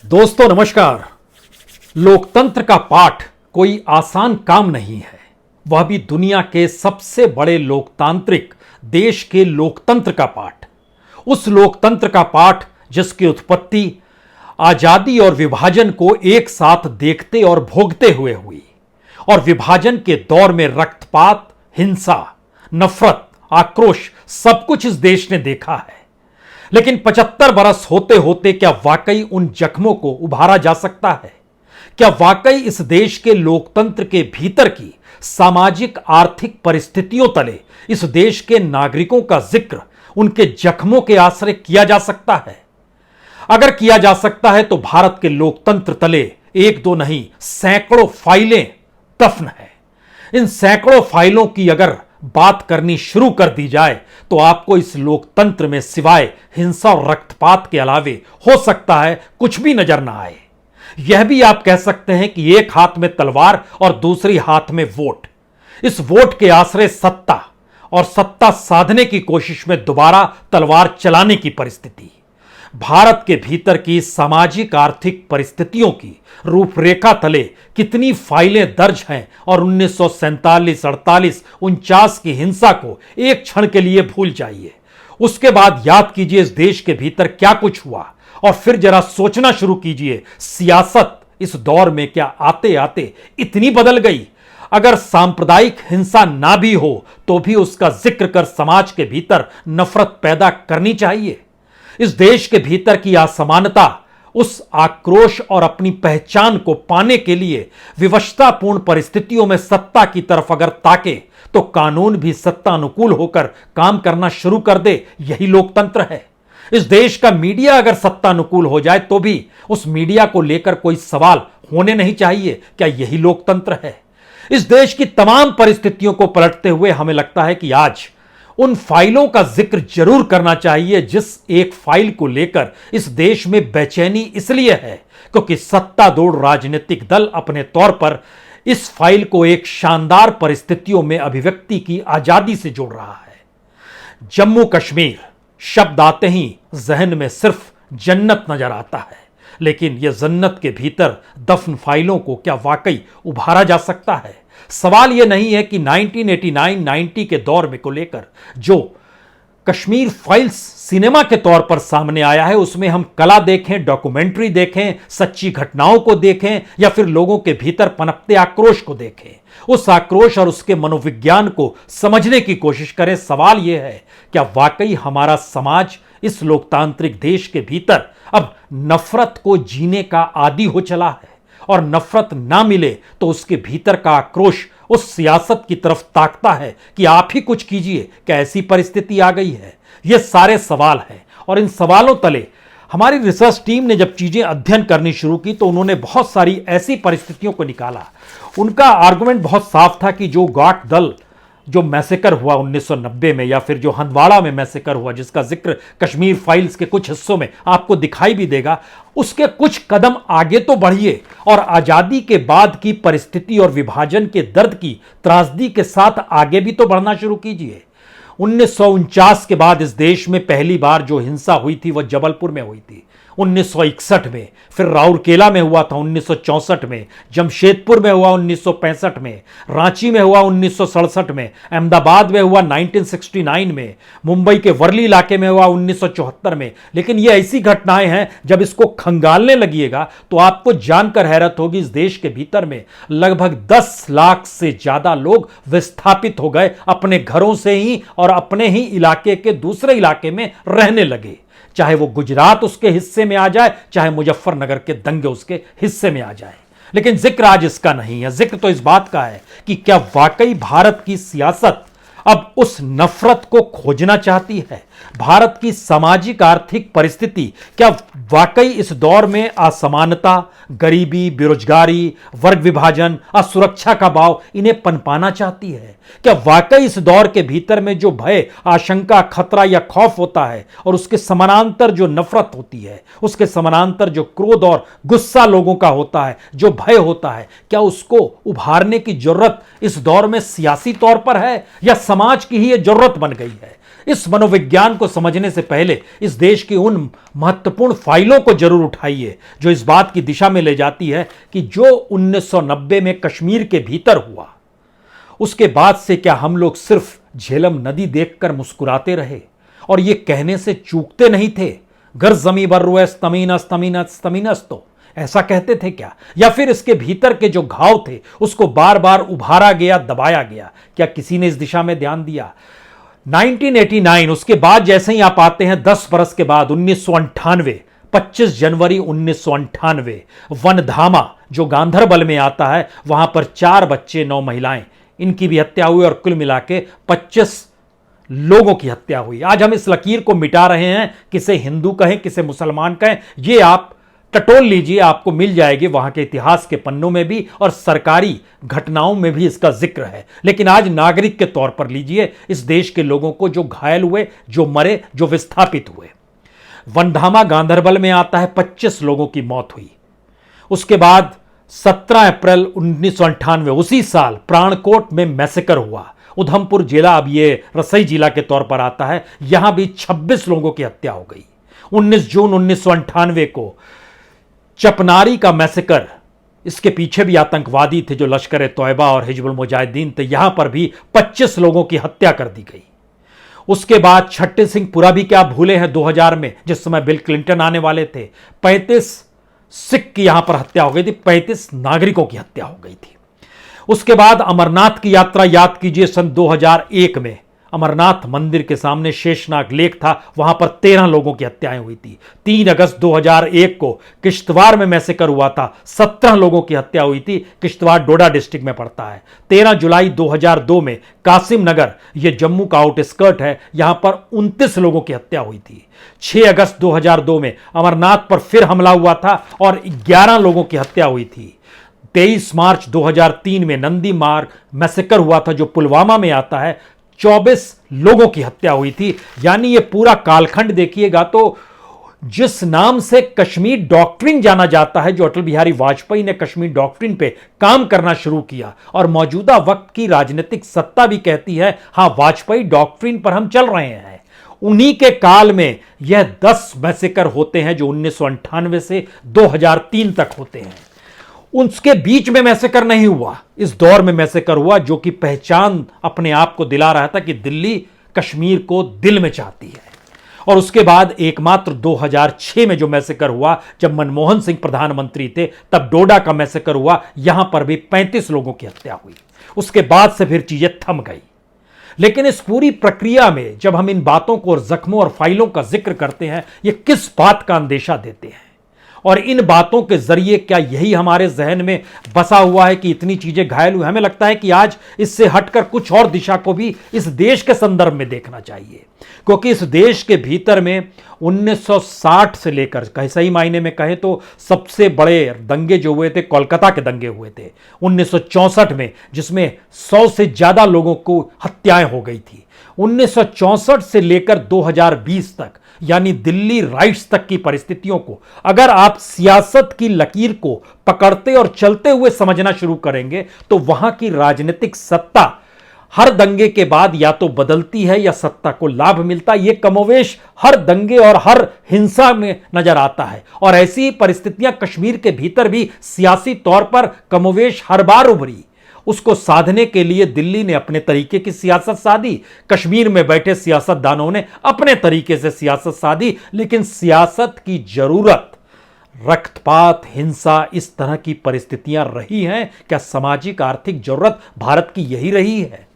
दोस्तों नमस्कार। लोकतंत्र का पाठ कोई आसान काम नहीं है, वह भी दुनिया के सबसे बड़े लोकतांत्रिक देश के लोकतंत्र का पाठ। उस लोकतंत्र का पाठ जिसकी उत्पत्ति आजादी और विभाजन को एक साथ देखते और भोगते हुए हुई, और विभाजन के दौर में रक्तपात, हिंसा, नफरत, आक्रोश सब कुछ इस देश ने देखा है। लेकिन 75 बरस होते होते क्या वाकई उन जख्मों को उभारा जा सकता है? क्या वाकई इस देश के लोकतंत्र के भीतर की सामाजिक आर्थिक परिस्थितियों तले इस देश के नागरिकों का जिक्र उनके जख्मों के आश्रय किया जा सकता है? अगर किया जा सकता है तो भारत के लोकतंत्र तले एक दो नहीं सैकड़ों फाइलें दफन है। इन सैकड़ों फाइलों की अगर बात करनी शुरू कर दी जाए तो आपको इस लोकतंत्र में सिवाय हिंसा और रक्तपात के अलावे हो सकता है कुछ भी नजर ना आए। यह भी आप कह सकते हैं कि एक हाथ में तलवार और दूसरी हाथ में वोट। इस वोट के आश्रय सत्ता और सत्ता साधने की कोशिश में दोबारा तलवार चलाने की परिस्थिति। भारत के भीतर की सामाजिक आर्थिक परिस्थितियों की रूपरेखा तले कितनी फाइलें दर्ज हैं और 1947, 48, 49 की हिंसा को एक क्षण के लिए भूल जाइए। उसके बाद याद कीजिए इस देश के भीतर क्या कुछ हुआ, और फिर जरा सोचना शुरू कीजिए सियासत इस दौर में क्या आते आते इतनी बदल गई। अगर सांप्रदायिक हिंसा ना भी हो तो भी उसका जिक्र कर समाज के भीतर नफरत पैदा करनी चाहिए। इस देश के भीतर की असमानता, उस आक्रोश और अपनी पहचान को पाने के लिए विवशतापूर्ण परिस्थितियों में सत्ता की तरफ अगर ताके तो कानून भी सत्ता अनुकूल होकर काम करना शुरू कर दे, यही लोकतंत्र है। इस देश का मीडिया अगर सत्ता अनुकूल हो जाए तो भी उस मीडिया को लेकर कोई सवाल होने नहीं चाहिए, क्या यही लोकतंत्र है? इस देश की तमाम परिस्थितियों को पलटते हुए हमें लगता है कि आज उन फाइलों का जिक्र जरूर करना चाहिए जिस एक फाइल को लेकर इस देश में बेचैनी इसलिए है क्योंकि सत्तारूढ़ राजनीतिक दल अपने तौर पर इस फाइल को एक शानदार परिस्थितियों में अभिव्यक्ति की आजादी से जोड़ रहा है। जम्मू कश्मीर शब्द आते ही जहन में सिर्फ जन्नत नजर आता है, लेकिन यह जन्नत के भीतर दफन फाइलों को क्या वाकई उभारा जा सकता है? सवाल यह नहीं है कि 1989-90 के दौर में को लेकर जो कश्मीर फाइल्स सिनेमा के तौर पर सामने आया है उसमें हम कला देखें, डॉक्यूमेंट्री देखें, सच्ची घटनाओं को देखें या फिर लोगों के भीतर पनपते आक्रोश को देखें, उस आक्रोश और उसके मनोविज्ञान को समझने की कोशिश करें। सवाल यह है क्या वाकई हमारा समाज इस लोकतांत्रिक देश के भीतर अब नफरत को जीने का आदी हो चला है, और नफरत ना मिले तो उसके भीतर का आक्रोश उस सियासत की तरफ ताकता है कि आप ही कुछ कीजिए, क्या ऐसी परिस्थिति आ गई है? ये सारे सवाल हैं, और इन सवालों तले हमारी रिसर्च टीम ने जब चीजें अध्ययन करनी शुरू की तो उन्होंने बहुत सारी ऐसी परिस्थितियों को निकाला। उनका आर्गुमेंट बहुत साफ था कि जो गाट दल जो मैसेकर हुआ 1990 में, या फिर जो हंदवाड़ा में मैसेकर हुआ जिसका जिक्र कश्मीर फाइल्स के कुछ हिस्सों में आपको दिखाई भी देगा, उसके कुछ कदम आगे तो बढ़िए और आजादी के बाद की परिस्थिति और विभाजन के दर्द की त्रासदी के साथ आगे भी तो बढ़ना शुरू कीजिए। 1949 के बाद इस देश में पहली बार जो हिंसा हुई थी वह जबलपुर में हुई थी 1961 में, फिर राउरकेला में हुआ था 1964 में, जमशेदपुर में हुआ 1965 में, रांची में हुआ 1967 में, अहमदाबाद में हुआ 1969 में, मुंबई के वर्ली इलाके में हुआ 1974 में। लेकिन ये ऐसी घटनाएं हैं जब इसको खंगालने लगिएगा तो आपको जानकर हैरत होगी इस देश के भीतर में लगभग 10 लाख से ज्यादा लोग विस्थापित हो गए, अपने घरों से ही और अपने ही इलाके के दूसरे इलाके में रहने लगे, चाहे वो गुजरात उसके हिस्से में आ जाए, चाहे मुजफ्फरनगर के दंगे उसके हिस्से में आ जाए। लेकिन जिक्र आज इसका नहीं है। जिक्र तो इस बात का है कि क्या वाकई भारत की सियासत अब उस नफरत को खोजना चाहती है? भारत की सामाजिक आर्थिक परिस्थिति क्या वाकई इस दौर में असमानता, गरीबी, बेरोजगारी, वर्ग विभाजन, असुरक्षा का भाव इन्हें पनपाना चाहती है? क्या वाकई इस दौर के भीतर में जो भय, आशंका, खतरा या खौफ होता है और उसके समानांतर जो नफरत होती है, उसके समानांतर जो क्रोध और गुस्सा लोगों का होता है, जो भय होता है, क्या उसको उभारने की जरूरत इस दौर में सियासी तौर पर है या समाज की ही यह जरूरत बन गई है? इस मनोविज्ञान को समझने से पहले इस देश की उन महत्वपूर्ण फाइलों को जरूर उठाइए जो इस बात की दिशा में ले जाती है कि जो 1990 में कश्मीर के भीतर हुआ, उसके बाद से क्या हम लोग सिर्फ झेलम नदी देखकर मुस्कुराते रहे और ये कहने से चूकते नहीं थे, घर जमी बर्रुएस तमीनस तमीनस तमीनस, तो ऐसा कहते थे क्या? या फिर इसके भीतर के जो घाव थे उसको बार बार उभारा गया, दबाया गया? क्या किसी ने इस दिशा में ध्यान दिया? 1989, उसके बाद जैसे ही आप आते हैं 10 बरस के बाद 1998, 25 जनवरी 1998, वनधामा जो गांधरबल में आता है, वहां पर 4 बच्चे 9 महिलाएं, इनकी भी हत्या हुई और कुल मिला के 25 लोगों की हत्या हुई। आज हम इस लकीर को मिटा रहे हैं, किसे हिंदू कहें किसे मुसलमान कहें, ये आप टटोल लीजिए, आपको मिल जाएगी वहां के इतिहास के पन्नों में भी और सरकारी घटनाओं में भी इसका जिक्र है। लेकिन आज नागरिक के तौर पर लीजिए इस देश के लोगों को जो घायल हुए, जो मरे, जो विस्थापित हुए। वनधामा गांधरबल में आता है, 25 लोगों की मौत हुई। उसके बाद 17 अप्रैल 1998 उसी साल प्राणकोट में मैसेकर हुआ। उधमपुर जिला, अब ये रसई जिला के तौर पर आता है, यहां भी 26 लोगों की हत्या हो गई। 19 जून 1998 को चपनारी का मैसेकर, इसके पीछे भी आतंकवादी थे जो लश्कर ए तौयबा और हिजबुल मुजाहिदीन थे, यहां पर भी 25 लोगों की हत्या कर दी गई। उसके बाद छट्टे सिंहपुरा भी क्या भूले हैं, 2000 में जिस समय बिल क्लिंटन आने वाले थे, 35 सिख की यहां पर हत्या हो गई थी, 35 नागरिकों की हत्या हो गई थी। उसके बाद अमरनाथ की यात्रा याद कीजिए, सन 2001 में अमरनाथ मंदिर के सामने शेषनाग लेक था, वहां पर 13 लोगों की हत्याएं हुई थी। 3 अगस्त 2001 को किश्तवाड़ में मैसेकर हुआ था, 17 लोगों की हत्या हुई थी। किश्तवाड़ डोडा डिस्ट्रिक्ट में पड़ता है। 13 जुलाई 2002 में कासिम नगर, यह जम्मू का आउटस्कर्ट है, यहां पर 29 लोगों की हत्या हुई थी। 6 अगस्त 2002 में अमरनाथ पर फिर हमला हुआ था और 11 लोगों की हत्या हुई थी। 23 मार्च 2003 में नंदी मार्ग मैसेकर हुआ था जो पुलवामा में आता है, 24 लोगों की हत्या हुई थी। यानी ये पूरा कालखंड देखिएगा तो जिस नाम से कश्मीर डॉक्ट्रिन जाना जाता है, जो अटल बिहारी वाजपेयी ने कश्मीर डॉक्ट्रिन पे काम करना शुरू किया और मौजूदा वक्त की राजनीतिक सत्ता भी कहती है हां वाजपेयी डॉक्ट्रिन पर हम चल रहे हैं, उन्हीं के काल में यह 10 मैसेकर होते हैं जो 1998 से 2003 तक होते हैं। उसके बीच में मैसेकर नहीं हुआ, इस दौर में मैसेकर हुआ जो कि पहचान अपने आप को दिला रहा था कि दिल्ली कश्मीर को दिल में चाहती है। और उसके बाद एकमात्र 2006 में जो मैसेकर हुआ, जब मनमोहन सिंह प्रधानमंत्री थे, तब डोडा का मैसेकर हुआ, यहां पर भी 35 लोगों की हत्या हुई। उसके बाद से फिर चीजें थम गई। लेकिन इस पूरी प्रक्रिया में जब हम इन बातों को और जख्मों और फाइलों का जिक्र करते हैं, ये किस बात का अंदेशा देते हैं और इन बातों के जरिए क्या यही हमारे जहन में बसा हुआ है कि इतनी चीजें घायल हुई? हमें लगता है कि आज इससे हटकर कुछ और दिशा को भी इस देश के संदर्भ में देखना चाहिए, क्योंकि इस देश के भीतर में 1960 से लेकर सही मायने में कहें तो सबसे बड़े दंगे जो हुए थे, कोलकाता के दंगे हुए थे 1964 में, जिसमें 100 से ज्यादा लोगों को हत्याएं हो गई थी। 1964 से लेकर 2020 तक, यानी दिल्ली राइट्स तक की परिस्थितियों को अगर आप सियासत की लकीर को पकड़ते और चलते हुए समझना शुरू करेंगे तो वहां की राजनीतिक सत्ता हर दंगे के बाद या तो बदलती है या सत्ता को लाभ मिलता है। यह कमोवेश हर दंगे और हर हिंसा में नजर आता है और ऐसी ही परिस्थितियां कश्मीर के भीतर भी सियासी तौर पर कमोवेश हर बार उभरी। उसको साधने के लिए दिल्ली ने अपने तरीके की सियासत साधी, कश्मीर में बैठे सियासतदानों ने अपने तरीके से सियासत साधी, लेकिन सियासत की जरूरत रक्तपात, हिंसा, इस तरह की परिस्थितियां रही हैं। क्या सामाजिक आर्थिक जरूरत भारत की यही रही है?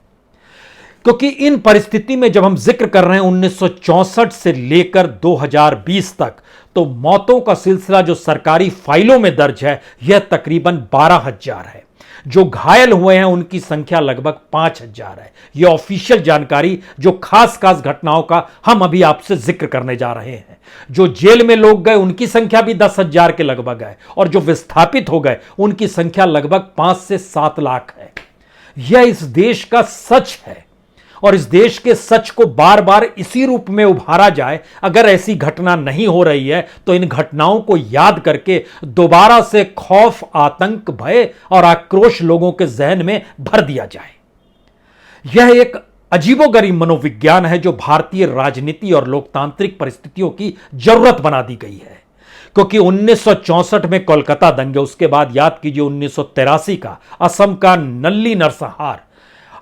क्योंकि इन परिस्थिति में जब हम जिक्र कर रहे हैं 1964 से लेकर 2020 तक, तो मौतों का सिलसिला जो सरकारी फाइलों में दर्ज है यह तकरीबन 12,000 है। जो घायल हुए हैं उनकी संख्या लगभग 5,000 है। यह ऑफिशियल जानकारी जो खास खास घटनाओं का हम अभी आपसे जिक्र करने जा रहे हैं। जो जेल में लोग गए उनकी संख्या भी 10,000 के लगभग है और जो विस्थापित हो गए उनकी संख्या लगभग 5 से 7 लाख है। यह इस देश का सच है और इस देश के सच को बार बार इसी रूप में उभारा जाए। अगर ऐसी घटना नहीं हो रही है तो इन घटनाओं को याद करके दोबारा से खौफ, आतंक, भय और आक्रोश लोगों के जहन में भर दिया जाए। यह एक अजीबोगरीब मनोविज्ञान है जो भारतीय राजनीति और लोकतांत्रिक परिस्थितियों की जरूरत बना दी गई है। क्योंकि 1964 में कोलकाता दंगे, उसके बाद याद कीजिए 1983 का असम का नल्ली नरसंहार,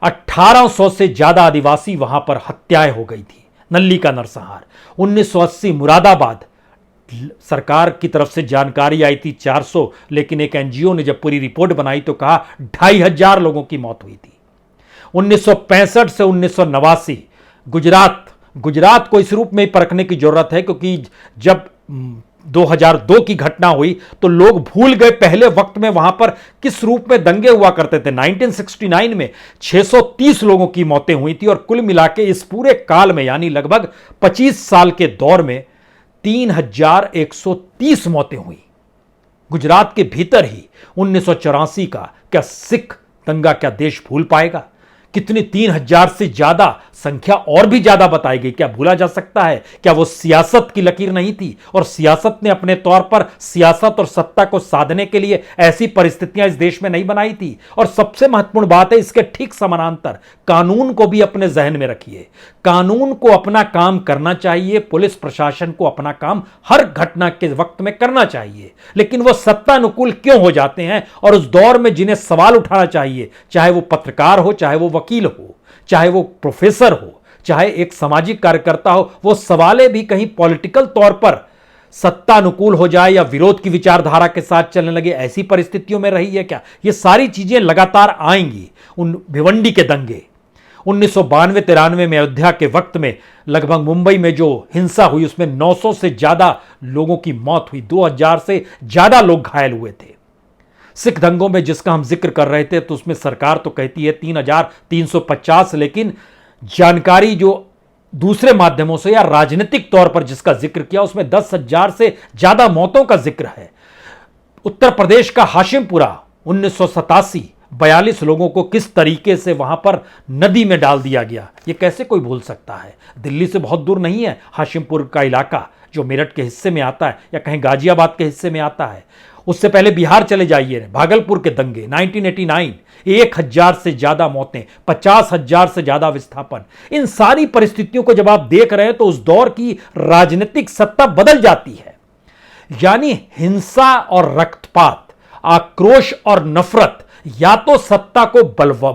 1800 से ज्यादा आदिवासी वहां पर हत्याएं हो गई थी, नल्ली का नरसंहार। 1980 मुरादाबाद, सरकार की तरफ से जानकारी आई थी 400, लेकिन एक एनजीओ ने जब पूरी रिपोर्ट बनाई तो कहा 2500 लोगों की मौत हुई थी। 1965 से 1989 गुजरात को इस रूप में ही परखने की जरूरत है, क्योंकि जब 2002 की घटना हुई तो लोग भूल गए पहले वक्त में वहां पर किस रूप में दंगे हुआ करते थे। 1969 में 630 लोगों की मौतें हुई थी और कुल मिलाके इस पूरे काल में यानी लगभग 25 साल के दौर में 3130 मौतें हुई गुजरात के भीतर ही। 1984 का क्या सिख दंगा क्या देश भूल पाएगा? कितनी 3000 से ज्यादा संख्या और भी ज्यादा बताई गई, क्या भूला जा सकता है? क्या वो सियासत की लकीर नहीं थी? और सियासत ने अपने तौर पर सियासत और सत्ता को साधने के लिए ऐसी परिस्थितियां इस देश में नहीं बनाई थी। और सबसे महत्वपूर्ण बात है, इसके ठीक समानांतर कानून को भी अपने जहन में रखिए। कानून को अपना काम करना चाहिए, पुलिस प्रशासन को अपना काम हर घटना के वक्त में करना चाहिए, लेकिन वो सत्तानुकूल क्यों हो जाते हैं? और उस दौर में जिन्हें सवाल उठाना चाहिए, चाहे वो पत्रकार हो, चाहे वो वकील हो, चाहे वो प्रोफेसर हो, चाहे एक सामाजिक कार्यकर्ता हो, वो सवालें भी कहीं पॉलिटिकल तौर पर सत्तानुकूल हो जाए या विरोध की विचारधारा के साथ चलने लगे, ऐसी परिस्थितियों में रही है क्या? ये सारी चीजें लगातार आएंगी। उन भिवंडी के दंगे 1992-93 में अयोध्या के वक्त में लगभग मुंबई में जो हिंसा हुई उसमें 900 से ज्यादा लोगों की मौत हुई, 2000 से ज्यादा लोग घायल हुए थे। सिख दंगों में जिसका हम जिक्र कर रहे थे तो उसमें सरकार तो कहती है 3350, लेकिन जानकारी जो दूसरे माध्यमों से या राजनीतिक तौर पर जिसका जिक्र किया उसमें 10,000 से ज्यादा मौतों का जिक्र है। उत्तर प्रदेश का हाशिमपुरा 1987, 42 लोगों को किस तरीके से वहां पर नदी में डाल दिया गया, यह कैसे कोई भूल सकता है? दिल्ली से बहुत दूर नहीं है हाशिमपुर का इलाका, जो मेरठ के हिस्से में आता है या कहीं गाजियाबाद के हिस्से में आता है। उससे पहले बिहार चले जाइए, भागलपुर के दंगे 1989, 1000 से ज्यादा मौतें, 50,000 से ज्यादा विस्थापन। इन सारी परिस्थितियों को जब आप देख रहे हैं तो उस दौर की राजनीतिक सत्ता बदल जाती है। यानी हिंसा और रक्तपात, आक्रोश और नफरत या तो सत्ता को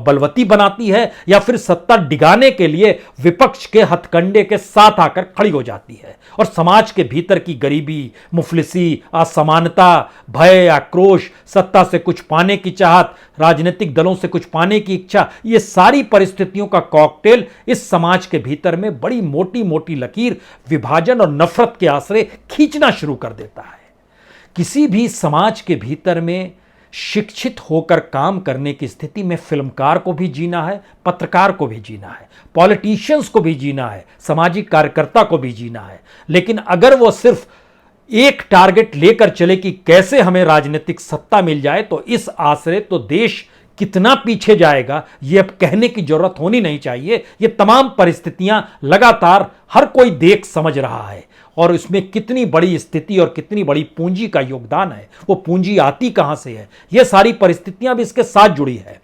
बलवती बनाती है या फिर सत्ता डिगाने के लिए विपक्ष के हथकंडे के साथ आकर खड़ी हो जाती है। और समाज के भीतर की गरीबी, मुफलिसी, असमानता, भय, आक्रोश, सत्ता से कुछ पाने की चाहत, राजनीतिक दलों से कुछ पाने की इच्छा, ये सारी परिस्थितियों का कॉकटेल इस समाज के भीतर में बड़ी मोटी मोटी लकीर विभाजन और नफरत के आश्रय खींचना शुरू कर देता है। किसी भी समाज के भीतर में शिक्षित होकर काम करने की स्थिति में फिल्मकार को भी जीना है, पत्रकार को भी जीना है, पॉलिटिशियंस को भी जीना है, सामाजिक कार्यकर्ता को भी जीना है। लेकिन अगर वो सिर्फ एक टारगेट लेकर चले कि कैसे हमें राजनीतिक सत्ता मिल जाए, तो इस आश्रय तो देश कितना पीछे जाएगा यह अब कहने की जरूरत होनी नहीं चाहिए। ये तमाम परिस्थितियां लगातार हर कोई देख समझ रहा है और इसमें कितनी बड़ी स्थिति और कितनी बड़ी पूंजी का योगदान है, वो पूंजी आती कहां से है, ये सारी परिस्थितियां भी इसके साथ जुड़ी है।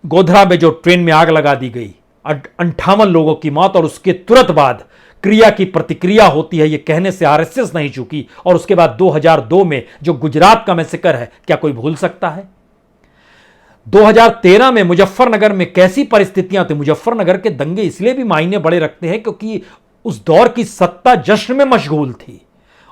गोधरा में जो ट्रेन में आग लगा दी गई, 58 लोगों की मौत और उसके तुरंत बाद क्रिया की प्रतिक्रिया होती है, ये कहने से आरएसएस नहीं चुकी। और उसके बाद 2002 में जो गुजरात का मैसेकर है, क्या कोई भूल सकता है? 2013 में मुजफ्फरनगर में कैसी परिस्थितियां थी? मुजफ्फरनगर के दंगे इसलिए भी मायने बड़े रखते हैं क्योंकि उस दौर की सत्ता जश्न में मशगूल थी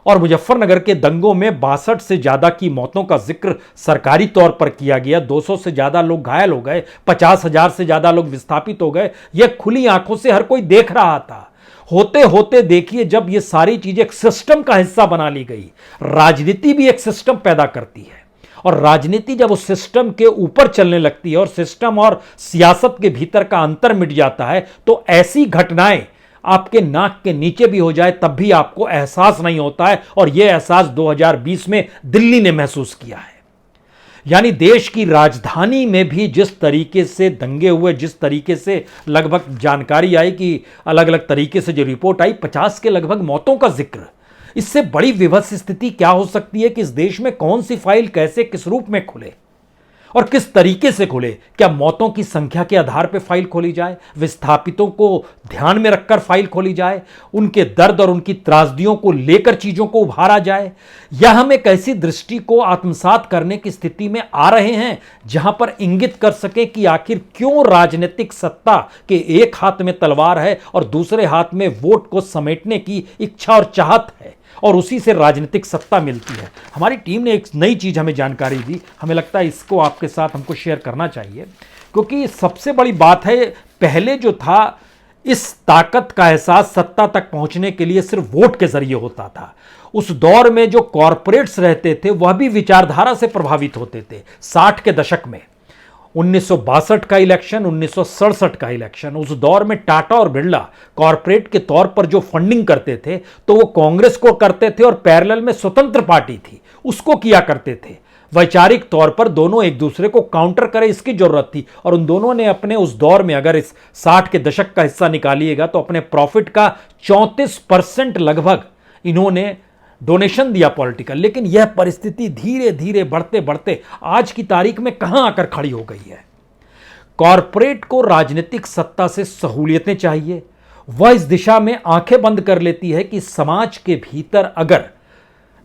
और मुजफ्फरनगर के दंगों में 62 से ज्यादा की मौतों का जिक्र सरकारी तौर पर किया गया। 200 से ज्यादा लोग घायल हो गए, 50,000 से ज्यादा लोग विस्थापित हो गए। यह खुली आंखों से हर कोई देख रहा था। होते होते देखिए, जब ये सारी चीजें एक सिस्टम का हिस्सा बना ली गई, राजनीति भी एक सिस्टम पैदा करती है और राजनीति जब उस सिस्टम के ऊपर चलने लगती है और सिस्टम और सियासत के भीतर का अंतर मिट जाता है, तो ऐसी घटनाएं आपके नाक के नीचे भी हो जाए तब भी आपको एहसास नहीं होता है। और यह एहसास 2020 में दिल्ली ने महसूस किया है। यानी देश की राजधानी में भी जिस तरीके से दंगे हुए, जिस तरीके से लगभग जानकारी आई कि अलग अलग तरीके से जो रिपोर्ट आई, 50 के लगभग मौतों का जिक्र। इससे बड़ी विभत्स स्थिति क्या हो सकती है कि इस देश में कौन सी फाइल कैसे किस रूप में खुले? और किस तरीके से खोले? क्या मौतों की संख्या के आधार पर फाइल खोली जाए, विस्थापितों को ध्यान में रखकर फाइल खोली जाए, उनके दर्द और उनकी त्रासदियों को लेकर चीजों को उभारा जाए, या हम एक ऐसी दृष्टि को आत्मसात करने की स्थिति में आ रहे हैं जहां पर इंगित कर सके कि आखिर क्यों राजनीतिक सत्ता के एक हाथ में तलवार है और दूसरे हाथ में वोट को समेटने की इच्छा और चाहत है और उसी से राजनीतिक सत्ता मिलती है। हमारी टीम ने एक नई चीज हमें जानकारी दी, हमें लगता है इसको आपके साथ हमको शेयर करना चाहिए, क्योंकि सबसे बड़ी बात है, पहले जो था इस ताकत का एहसास सत्ता तक पहुंचने के लिए सिर्फ वोट के जरिए होता था। उस दौर में जो कॉरपोरेट्स रहते थे वह भी विचारधारा से प्रभावित होते थे। 60 के दशक में 1962 का इलेक्शन, 1967 का इलेक्शन, उस दौर में टाटा और बिरला कॉरपोरेट के तौर पर जो फंडिंग करते थे तो वो कांग्रेस को करते थे और पैरेलल में स्वतंत्र पार्टी थी उसको किया करते थे। वैचारिक तौर पर दोनों एक दूसरे को काउंटर करें इसकी जरूरत थी और उन दोनों ने अपने उस दौर में, अगर इस 60 के दशक का हिस्सा निकालिएगा तो अपने प्रॉफिट का 34% लगभग इन्होंने डोनेशन दिया पॉलिटिकल। लेकिन यह परिस्थिति धीरे धीरे बढ़ते बढ़ते आज की तारीख में कहां आकर खड़ी हो गई है। कॉरपोरेट को राजनीतिक सत्ता से सहूलियतें चाहिए, वह इस दिशा में आंखें बंद कर लेती है कि समाज के भीतर अगर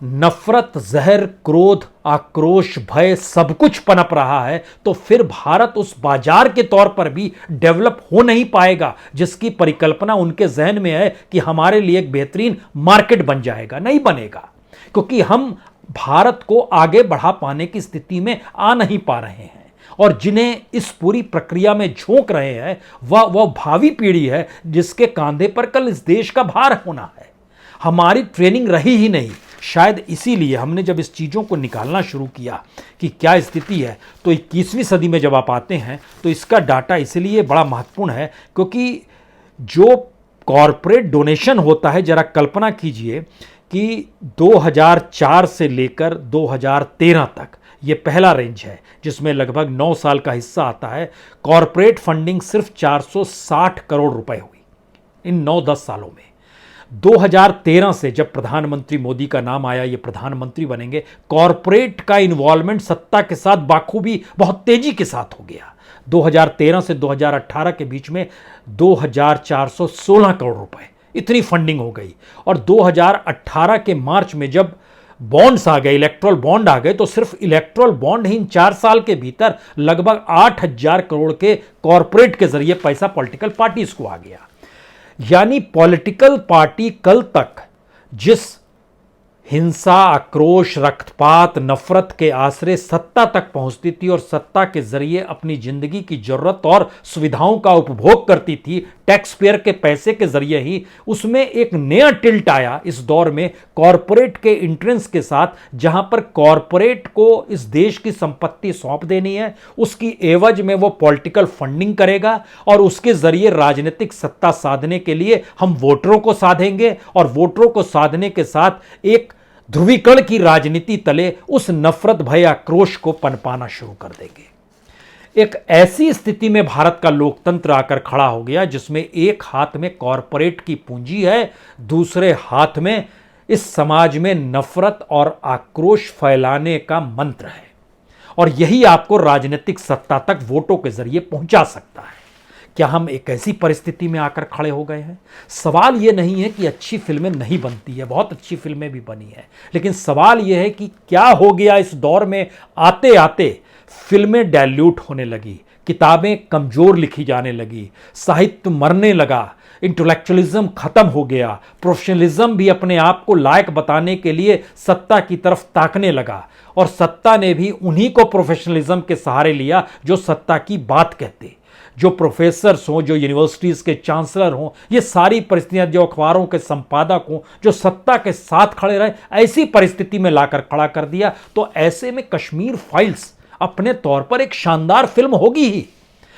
नफरत, जहर, क्रोध, आक्रोश, भय सब कुछ पनप रहा है तो फिर भारत उस बाजार के तौर पर भी डेवलप हो नहीं पाएगा जिसकी परिकल्पना उनके जहन में है कि हमारे लिए एक बेहतरीन मार्केट बन जाएगा। नहीं बनेगा, क्योंकि हम भारत को आगे बढ़ा पाने की स्थिति में आ नहीं पा रहे हैं और जिन्हें इस पूरी प्रक्रिया में झोंक रहे हैं वह भावी पीढ़ी है जिसके कांधे पर कल इस देश का भार होना है। हमारी ट्रेनिंग रही ही नहीं। शायद इसीलिए हमने जब इस चीज़ों को निकालना शुरू किया कि क्या स्थिति है, तो 21वीं सदी में जब आप आते हैं तो इसका डाटा इसलिए बड़ा महत्वपूर्ण है क्योंकि जो कॉरपोरेट डोनेशन होता है, जरा कल्पना कीजिए कि 2004 से लेकर 2013 तक ये पहला रेंज है जिसमें लगभग 9 साल का हिस्सा आता है। कॉरपोरेट फंडिंग सिर्फ 460 करोड़ रुपए हुई इन 9-10 सालों में। 2013 से जब प्रधानमंत्री मोदी का नाम आया, ये प्रधानमंत्री बनेंगे, कॉरपोरेट का इन्वॉल्वमेंट सत्ता के साथ बाखूबी बहुत तेजी के साथ हो गया। 2013 से 2018 के बीच में 2416 करोड़ रुपए इतनी फंडिंग हो गई और 2018 के मार्च में जब बॉन्ड्स आ गए, इलेक्ट्रल बॉन्ड आ गए, तो सिर्फ इलेक्ट्रल बॉन्ड ही इन 4 साल के भीतर लगभग 8000 करोड़ के कॉरपोरेट के जरिए पैसा पॉलिटिकल पार्टीज को आ गया। यानी पॉलिटिकल पार्टी कल तक जिस हिंसा, आक्रोश, रक्तपात, नफरत के आश्रय सत्ता तक पहुंचती थी और सत्ता के जरिए अपनी जिंदगी की जरूरत और सुविधाओं का उपभोग करती थी टैक्स पेयर के पैसे के जरिए ही, उसमें एक नया टिल्ट आया इस दौर में कॉरपोरेट के इंट्रेंस के साथ, जहां पर कॉरपोरेट को इस देश की संपत्ति सौंप देनी है, उसकी एवज में वो पॉलिटिकल फंडिंग करेगा और उसके जरिए राजनीतिक सत्ता साधने के लिए हम वोटरों को साधेंगे और वोटरों को साधने के साथ एक ध्रुवीकरण की राजनीति तले उस नफरत, भय, आक्रोश को पनपाना शुरू कर देंगे। एक ऐसी स्थिति में भारत का लोकतंत्र आकर खड़ा हो गया जिसमें एक हाथ में कॉरपोरेट की पूंजी है, दूसरे हाथ में इस समाज में नफरत और आक्रोश फैलाने का मंत्र है और यही आपको राजनीतिक सत्ता तक वोटों के जरिए पहुंचा सकता है। क्या हम एक ऐसी परिस्थिति में आकर खड़े हो गए हैं? सवाल यह नहीं है कि अच्छी फिल्में नहीं बनती है, बहुत अच्छी फिल्में भी बनी है, लेकिन सवाल यह है कि क्या हो गया इस दौर में आते आते फिल्में डाइल्यूट होने लगी, किताबें कमजोर लिखी जाने लगी, साहित्य मरने लगा, इंटेलेक्चुअलिज्म खत्म हो गया, प्रोफेशनलिज्म भी अपने आप को लायक बताने के लिए सत्ता की तरफ ताकने लगा और सत्ता ने भी उन्हीं को प्रोफेशनलिज्म के सहारे लिया जो सत्ता की बात कहते, जो प्रोफेसर्स हों, जो यूनिवर्सिटीज के चांसलर हों, ये सारी परिस्थितियां, जो अखबारों के संपादक हों, जो सत्ता के साथ खड़े रहे, ऐसी परिस्थिति में लाकर खड़ा कर दिया। तो ऐसे में कश्मीर फाइल्स अपने तौर पर एक शानदार फिल्म होगी ही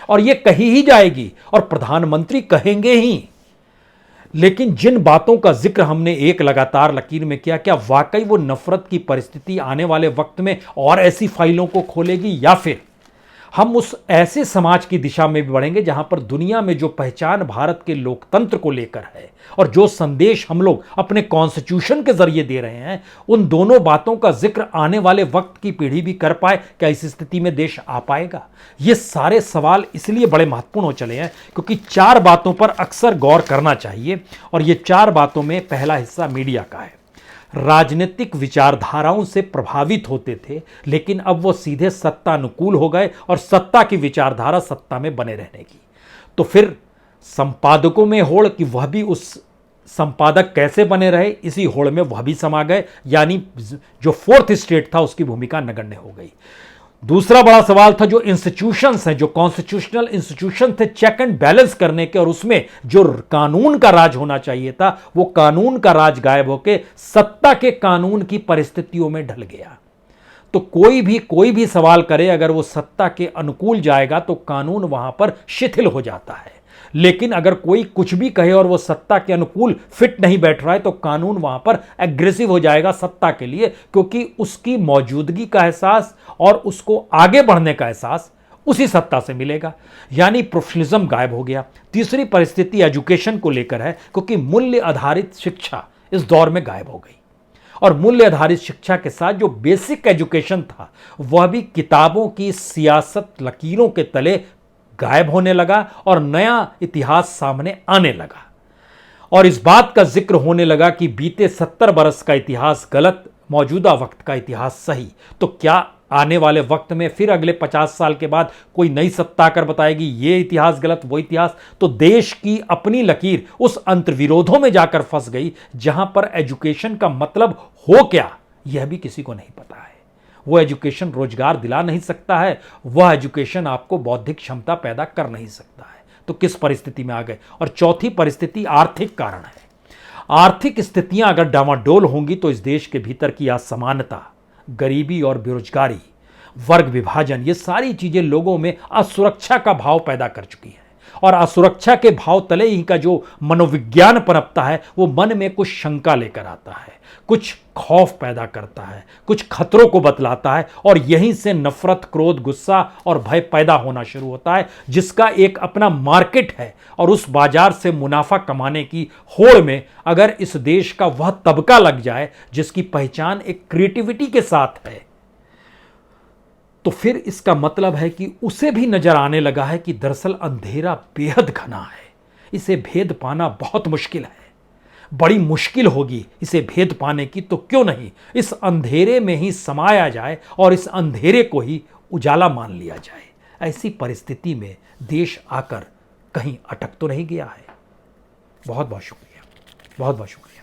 और ये कही ही जाएगी और प्रधानमंत्री कहेंगे ही, लेकिन जिन बातों का जिक्र हमने एक लगातार लकीर में किया, क्या वाकई वो नफरत की परिस्थिति आने वाले वक्त में और ऐसी फाइलों को खोलेगी या फिर हम उस ऐसे समाज की दिशा में भी बढ़ेंगे जहां पर दुनिया में जो पहचान भारत के लोकतंत्र को लेकर है और जो संदेश हम लोग अपने कॉन्स्टिट्यूशन के जरिए दे रहे हैं, उन दोनों बातों का जिक्र आने वाले वक्त की पीढ़ी भी कर पाए। क्या इस स्थिति में देश आ पाएगा? ये सारे सवाल इसलिए बड़े महत्वपूर्ण हो चले हैं क्योंकि 4 बातों पर अक्सर गौर करना चाहिए, और ये 4 बातों में पहला हिस्सा मीडिया का है। राजनीतिक विचारधाराओं से प्रभावित होते थे, लेकिन अब वो सीधे सत्ता अनुकूल हो गए और सत्ता की विचारधारा सत्ता में बने रहने की। तो फिर संपादकों में होड़ कि वह भी उस संपादक कैसे बने रहे, इसी होड़ में वह भी समा गए, यानी जो 4th स्टेट था उसकी भूमिका नगण्य हो गई। दूसरा बड़ा सवाल था जो इंस्टीट्यूशंस हैं, जो कॉन्स्टिट्यूशनल इंस्टीट्यूशन थे चेक एंड बैलेंस करने के, और उसमें जो कानून का राज होना चाहिए था, वो कानून का राज गायब होकर सत्ता के कानून की परिस्थितियों में ढल गया। तो कोई भी सवाल करे, अगर वो सत्ता के अनुकूल जाएगा तो कानून वहां पर शिथिल हो जाता है, लेकिन अगर कोई कुछ भी कहे और वो सत्ता के अनुकूल फिट नहीं बैठ रहा है तो कानून वहां पर एग्रेसिव हो जाएगा सत्ता के लिए, क्योंकि उसकी मौजूदगी का एहसास और उसको आगे बढ़ने का एहसास उसी सत्ता से मिलेगा। यानी प्रोफेशनलिज्म गायब हो गया। तीसरी परिस्थिति एजुकेशन को लेकर है, क्योंकि मूल्य आधारित शिक्षा इस दौर में गायब हो गई, और मूल्य आधारित शिक्षा के साथ जो बेसिक एजुकेशन था वह भी किताबों की सियासत लकीरों के तले गायब होने लगा और नया इतिहास सामने आने लगा। और इस बात का जिक्र होने लगा कि बीते 70 बरस का इतिहास गलत, मौजूदा वक्त का इतिहास सही। तो क्या आने वाले वक्त में फिर अगले 50 साल के बाद कोई नई सत्ता आकर बताएगी ये इतिहास गलत, वो इतिहास? तो देश की अपनी लकीर उस अंतर्विरोधों में जाकर फंस गई जहां पर एजुकेशन का मतलब हो क्या यह भी किसी को नहीं पता है। वो एजुकेशन रोजगार दिला नहीं सकता है, वह एजुकेशन आपको बौद्धिक क्षमता पैदा कर नहीं सकता है। तो किस परिस्थिति में आ गए? और चौथी परिस्थिति आर्थिक कारण है। आर्थिक स्थितियां अगर डामाडोल होंगी तो इस देश के भीतर की असमानता, गरीबी और बेरोजगारी, वर्ग विभाजन, ये सारी चीजें लोगों में असुरक्षा का भाव पैदा कर चुकी है। और असुरक्षा के भाव तले ही का जो मनोविज्ञान पनपता है वो मन में कुछ शंका लेकर आता है, कुछ खौफ पैदा करता है, कुछ खतरों को बतलाता है, और यहीं से नफरत, क्रोध, गुस्सा और भय पैदा होना शुरू होता है, जिसका एक अपना मार्केट है। और उस बाजार से मुनाफा कमाने की होड़ में अगर इस देश का वह तबका लग जाए जिसकी पहचान एक क्रिएटिविटी के साथ है, तो फिर इसका मतलब है कि उसे भी नजर आने लगा है कि दरअसल अंधेरा बेहद घना है, इसे भेद पाना बहुत मुश्किल है, बड़ी मुश्किल होगी इसे भेद पाने की। तो क्यों नहीं इस अंधेरे में ही समाया जाए और इस अंधेरे को ही उजाला मान लिया जाए। ऐसी परिस्थिति में देश आकर कहीं अटक तो नहीं गया है। बहुत बहुत शुक्रिया, बहुत बहुत शुक्रिया।